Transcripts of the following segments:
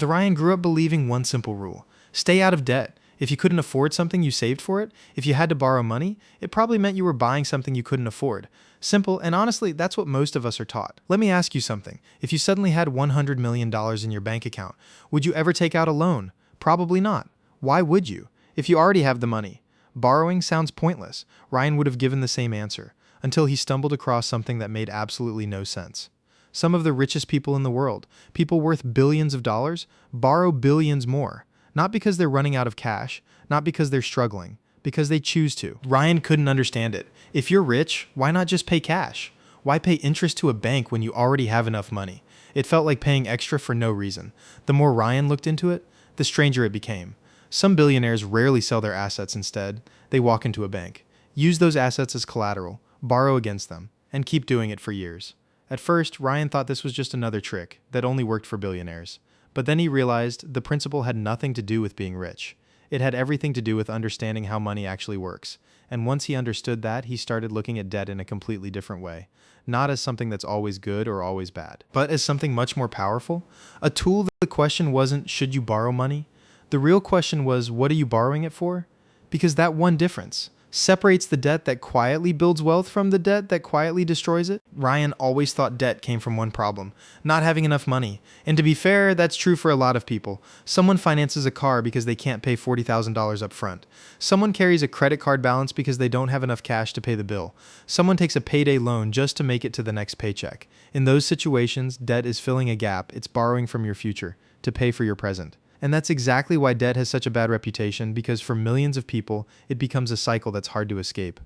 The Ryan grew up believing one simple rule: stay out of debt. If you couldn't afford something, you saved for it. If you had to borrow money, it probably meant you were buying something you couldn't afford. Simple, and honestly, that's what most of us are taught. Let me ask you something. If you suddenly had $100 million in your bank account, would you ever take out a loan? Probably not. Why would you? If you already have the money. Borrowing sounds pointless. Ryan would have given the same answer, until he stumbled across something that made absolutely no sense. Some of the richest people in the world, people worth billions of dollars, borrow billions more. Not because they're running out of cash, not because they're struggling, because they choose to. Ryan couldn't understand it. If you're rich, why not just pay cash? Why pay interest to a bank when you already have enough money? It felt like paying extra for no reason. The more Ryan looked into it, the stranger it became. Some billionaires rarely sell their assets instead. They walk into a bank, use those assets as collateral, borrow against them, and keep doing it for years. At first, Ryan thought this was just another trick that only worked for billionaires. But then he realized the principle had nothing to do with being rich. It had everything to do with understanding how money actually works. And once he understood that, he started looking at debt in a completely different way. Not as something that's always good or always bad, but as something much more powerful. A tool that the question wasn't, should you borrow money? The real question was, what are you borrowing it for? Because that one difference separates the debt that quietly builds wealth from the debt that quietly destroys it. Ryan always thought debt came from one problem: not having enough money. And to be fair, that's true for a lot of people. Someone finances a car because they can't pay $40,000 up front. Someone carries a credit card balance because they don't have enough cash to pay the bill. Someone takes a payday loan just to make it to the next paycheck. In those situations, debt is filling a gap. It's borrowing from your future to pay for your present. And that's exactly why debt has such a bad reputation, because for millions of people, it becomes a cycle that's hard to escape.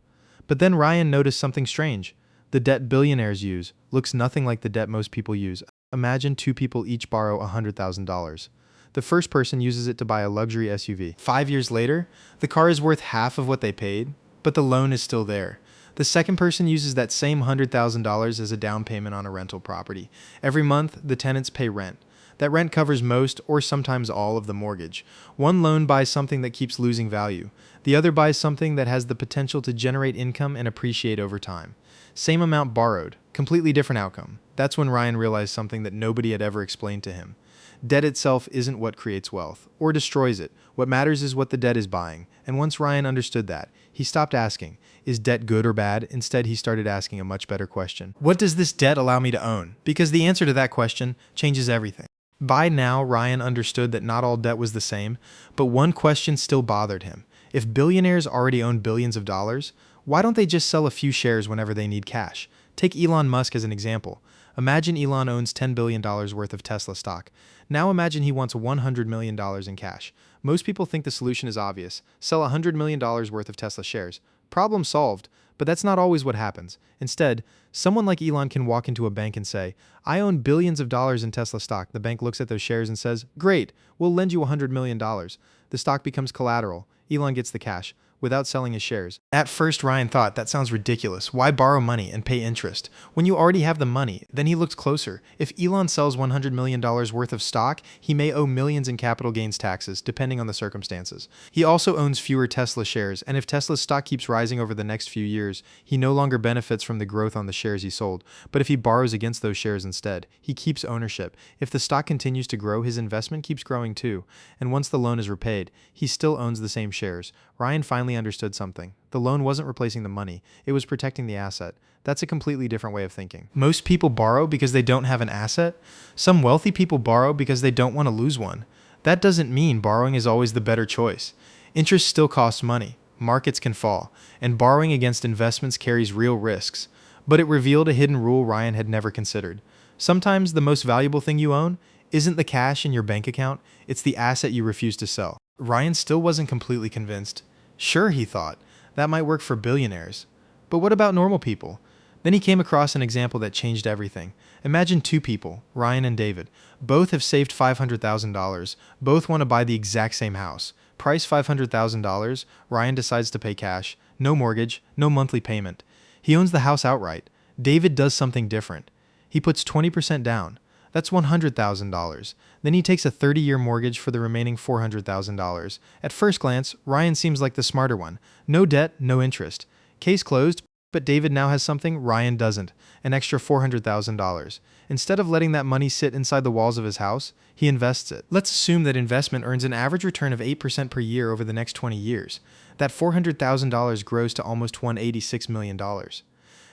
But then Ryan noticed something strange. The debt billionaires use looks nothing like the debt most people use. Imagine two people each borrow $100,000. The first person uses it to buy a luxury SUV. 5 years later, the car is worth half of what they paid, but the loan is still there. The second person uses that same $100,000 as a down payment on a rental property. Every month, the tenants pay rent. That rent covers most or sometimes all of the mortgage. One loan buys something that keeps losing value. The other buys something that has the potential to generate income and appreciate over time. Same amount borrowed, completely different outcome. That's when Ryan realized something that nobody had ever explained to him. Debt itself isn't what creates wealth or destroys it. What matters is what the debt is buying. And once Ryan understood that, he stopped asking, is debt good or bad? Instead, he started asking a much better question. What does this debt allow me to own? Because the answer to that question changes everything. By now, Ryan understood that not all debt was the same, but one question still bothered him. If billionaires already own billions of dollars, why don't they just sell a few shares whenever they need cash? Take Elon Musk as an example. Imagine Elon owns $10 billion worth of Tesla stock. Now imagine he wants $100 million in cash. Most people think the solution is obvious. Sell $100 million worth of Tesla shares. Problem solved. But that's not always what happens. Instead, someone like Elon can walk into a bank and say, I own billions of dollars in Tesla stock. The bank looks at those shares and says, great, we'll lend you $100 million. The stock becomes collateral. Elon gets the cash without selling his shares. At first, Ryan thought, that sounds ridiculous. Why borrow money and pay interest when you already have the money? Then he looked closer. If Elon sells $100 million worth of stock, he may owe millions in capital gains taxes, depending on the circumstances. He also owns fewer Tesla shares, and if Tesla's stock keeps rising over the next few years, he no longer benefits from the growth on the shares he sold. But if he borrows against those shares instead, he keeps ownership. If the stock continues to grow, his investment keeps growing too. And once the loan is repaid, he still owns the same shares. Ryan finally understood something. The loan wasn't replacing the money, it was protecting the asset. That's a completely different way of thinking. Most people borrow because they don't have an asset. Some wealthy people borrow because they don't want to lose one. That doesn't mean borrowing is always the better choice. Interest still costs money, markets can fall, and borrowing against investments carries real risks. But it revealed a hidden rule Ryan had never considered. Sometimes the most valuable thing you own isn't the cash in your bank account, it's the asset you refuse to sell. Ryan still wasn't completely convinced. Sure, he thought, that might work for billionaires. But what about normal people? Then he came across an example that changed everything. Imagine two people, Ryan and David. Both have saved $500,000. Both want to buy the exact same house. Price $500,000. Ryan decides to pay cash. No mortgage, no monthly payment. He owns the house outright. David does something different. He puts 20% down. That's $100,000. Then he takes a 30-year mortgage for the remaining $400,000. At first glance, Ryan seems like the smarter one. No debt, no interest. Case closed. But David now has something Ryan doesn't, an extra $400,000. Instead of letting that money sit inside the walls of his house, he invests it. Let's assume that investment earns an average return of 8% per year over the next 20 years. That $400,000 grows to almost $186 million.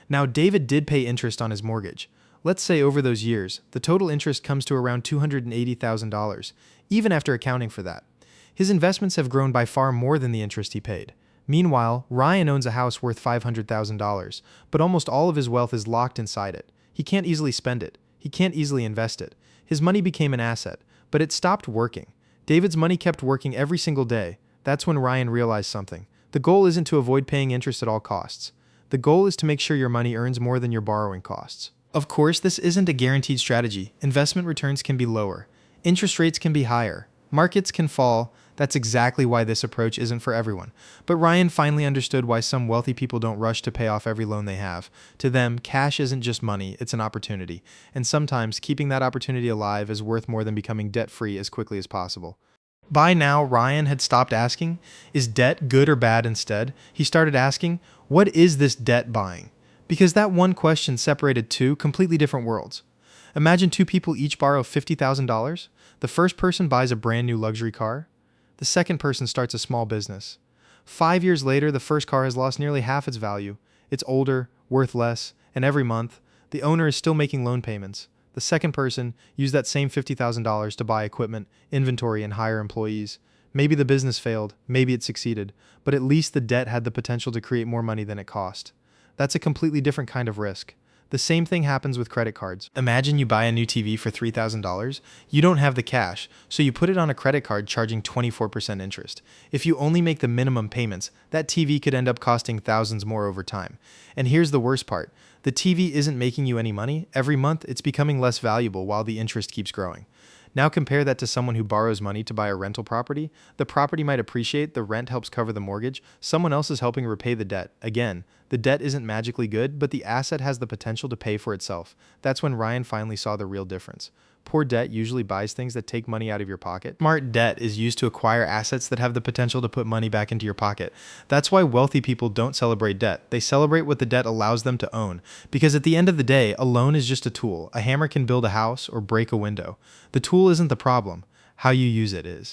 Now, David did pay interest on his mortgage. Let's say over those years, the total interest comes to around $280,000, even after accounting for that. His investments have grown by far more than the interest he paid. Meanwhile, Ryan owns a house worth $500,000, but almost all of his wealth is locked inside it. He can't easily spend it. He can't easily invest it. His money became an asset, but it stopped working. David's money kept working every single day. That's when Ryan realized something. The goal isn't to avoid paying interest at all costs. The goal is to make sure your money earns more than your borrowing costs. Of course, this isn't a guaranteed strategy. Investment returns can be lower. Interest rates can be higher. Markets can fall. That's exactly why this approach isn't for everyone. But Ryan finally understood why some wealthy people don't rush to pay off every loan they have. To them, cash isn't just money, it's an opportunity. And sometimes, keeping that opportunity alive is worth more than becoming debt-free as quickly as possible. By now, Ryan had stopped asking, is debt good or bad instead? He started asking, what is this debt buying? Because that one question separated two completely different worlds. Imagine two people each borrow $50,000. The first person buys a brand new luxury car. The second person starts a small business. 5 years later, the first car has lost nearly half its value. It's older, worth less, and every month, the owner is still making loan payments. The second person used that same $50,000 to buy equipment, inventory, and hire employees. Maybe the business failed, maybe it succeeded, but at least the debt had the potential to create more money than it cost. That's a completely different kind of risk. The same thing happens with credit cards. Imagine you buy a new TV for $3,000. You don't have the cash, so you put it on a credit card charging 24% interest. If you only make the minimum payments, that TV could end up costing thousands more over time. And here's the worst part. The TV isn't making you any money. Every month, it's becoming less valuable while the interest keeps growing. Now compare that to someone who borrows money to buy a rental property. The property might appreciate, the rent helps cover the mortgage, someone else is helping repay the debt. Again, the debt isn't magically good, but the asset has the potential to pay for itself. That's when Ryan finally saw the real difference. Poor debt usually buys things that take money out of your pocket. Smart debt is used to acquire assets that have the potential to put money back into your pocket. That's why wealthy people don't celebrate debt. They celebrate what the debt allows them to own. Because at the end of the day, a loan is just a tool. A hammer can build a house or break a window. The tool isn't the problem. How you use it is.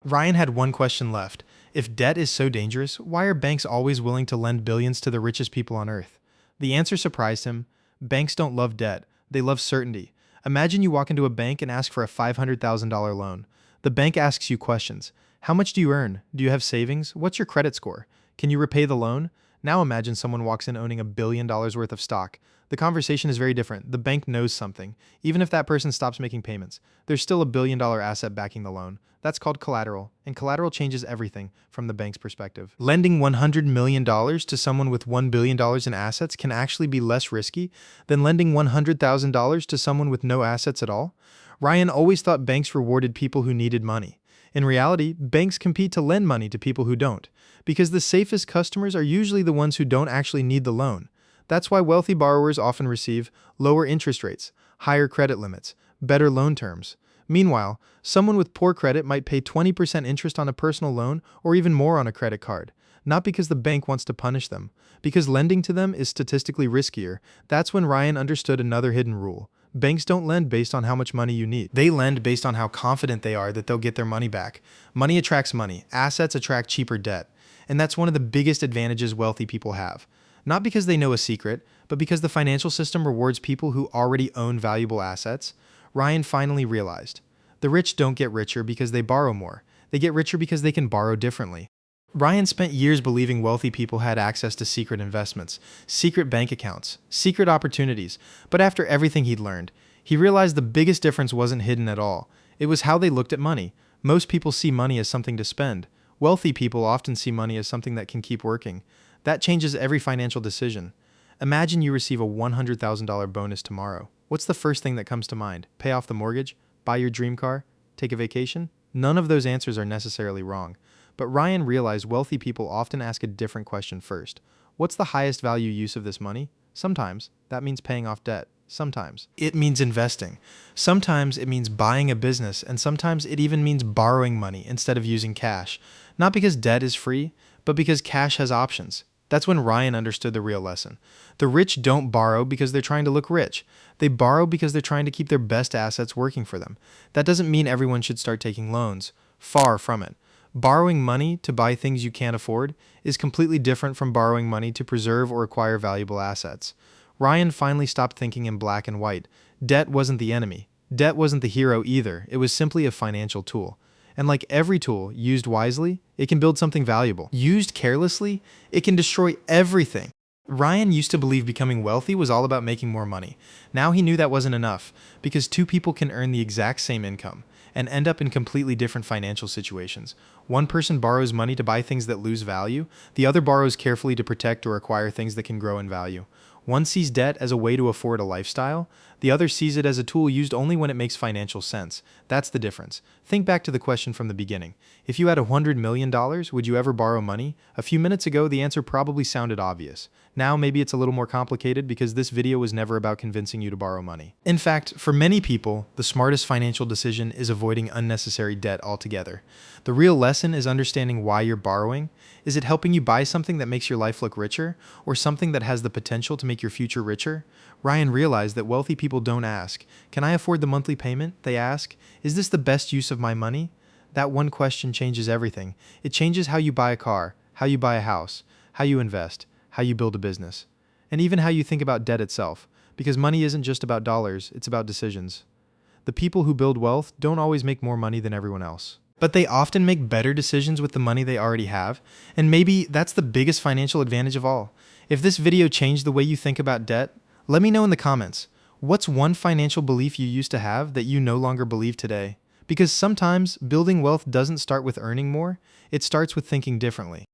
Ryan had one question left. If debt is so dangerous, why are banks always willing to lend billions to the richest people on earth? The answer surprised him. Banks don't love debt. They love certainty. Imagine you walk into a bank and ask for a $500,000 loan. The bank asks you questions. How much do you earn? Do you have savings? What's your credit score? Can you repay the loan? Now imagine someone walks in owning $1 billion worth of stock. The conversation is very different. The bank knows something. Even if that person stops making payments, there's still $1 billion asset backing the loan. That's called collateral, and collateral changes everything from the bank's perspective. Lending $100 million to someone with $1 billion in assets can actually be less risky than lending $100,000 to someone with no assets at all. Ryan always thought banks rewarded people who needed money. In reality, banks compete to lend money to people who don't, because the safest customers are usually the ones who don't actually need the loan. That's why wealthy borrowers often receive lower interest rates, higher credit limits, better loan terms. Meanwhile, someone with poor credit might pay 20% interest on a personal loan or even more on a credit card. Not because the bank wants to punish them, because lending to them is statistically riskier. That's when Ryan understood another hidden rule. Banks don't lend based on how much money you need. They lend based on how confident they are that they'll get their money back. Money attracts money. Assets attract cheaper debt. And that's one of the biggest advantages wealthy people have. Not because they know a secret, but because the financial system rewards people who already own valuable assets. Ryan finally realized. The rich don't get richer because they borrow more. They get richer because they can borrow differently. Ryan spent years believing wealthy people had access to secret investments, secret bank accounts, secret opportunities. But after everything he'd learned, he realized the biggest difference wasn't hidden at all. It was how they looked at money. Most people see money as something to spend. Wealthy people often see money as something that can keep working. That changes every financial decision. Imagine you receive a $100,000 bonus tomorrow. What's the first thing that comes to mind? Pay off the mortgage? Buy your dream car? Take a vacation? None of those answers are necessarily wrong. But Ryan realized wealthy people often ask a different question first. What's the highest value use of this money? Sometimes that means paying off debt. Sometimes it means investing. Sometimes it means buying a business, and sometimes it even means borrowing money instead of using cash. Not because debt is free, but because cash has options. That's when Ryan understood the real lesson. The rich don't borrow because they're trying to look rich. They borrow because they're trying to keep their best assets working for them. That doesn't mean everyone should start taking loans. Far from it. Borrowing money to buy things you can't afford is completely different from borrowing money to preserve or acquire valuable assets. Ryan finally stopped thinking in black and white. Debt wasn't the enemy. Debt wasn't the hero either. It was simply a financial tool. And like every tool, used wisely, it can build something valuable. Used carelessly, it can destroy everything. Ryan used to believe becoming wealthy was all about making more money. Now he knew that wasn't enough, because two people can earn the exact same income and end up in completely different financial situations. One person borrows money to buy things that lose value, the other borrows carefully to protect or acquire things that can grow in value. One sees debt as a way to afford a lifestyle, the other sees it as a tool used only when it makes financial sense. That's the difference. Think back to the question from the beginning. If you had $100 million, would you ever borrow money? A few minutes ago, the answer probably sounded obvious. Now, maybe it's a little more complicated because this video was never about convincing you to borrow money. In fact, for many people, the smartest financial decision is avoiding unnecessary debt altogether. The real lesson is understanding why you're borrowing. Is it helping you buy something that makes your life look richer, or something that has the potential to make your future richer? Ryan realized that wealthy people don't ask, "Can I afford the monthly payment?" They ask, "Is this the best use of my money?" That one question changes everything. It changes how you buy a car, how you buy a house, how you invest, how you build a business, and even how you think about debt itself, because money isn't just about dollars, it's about decisions. The people who build wealth don't always make more money than everyone else, but they often make better decisions with the money they already have, and maybe that's the biggest financial advantage of all. If this video changed the way you think about debt, let me know in the comments. What's one financial belief you used to have that you no longer believe today? Because sometimes building wealth doesn't start with earning more, it starts with thinking differently.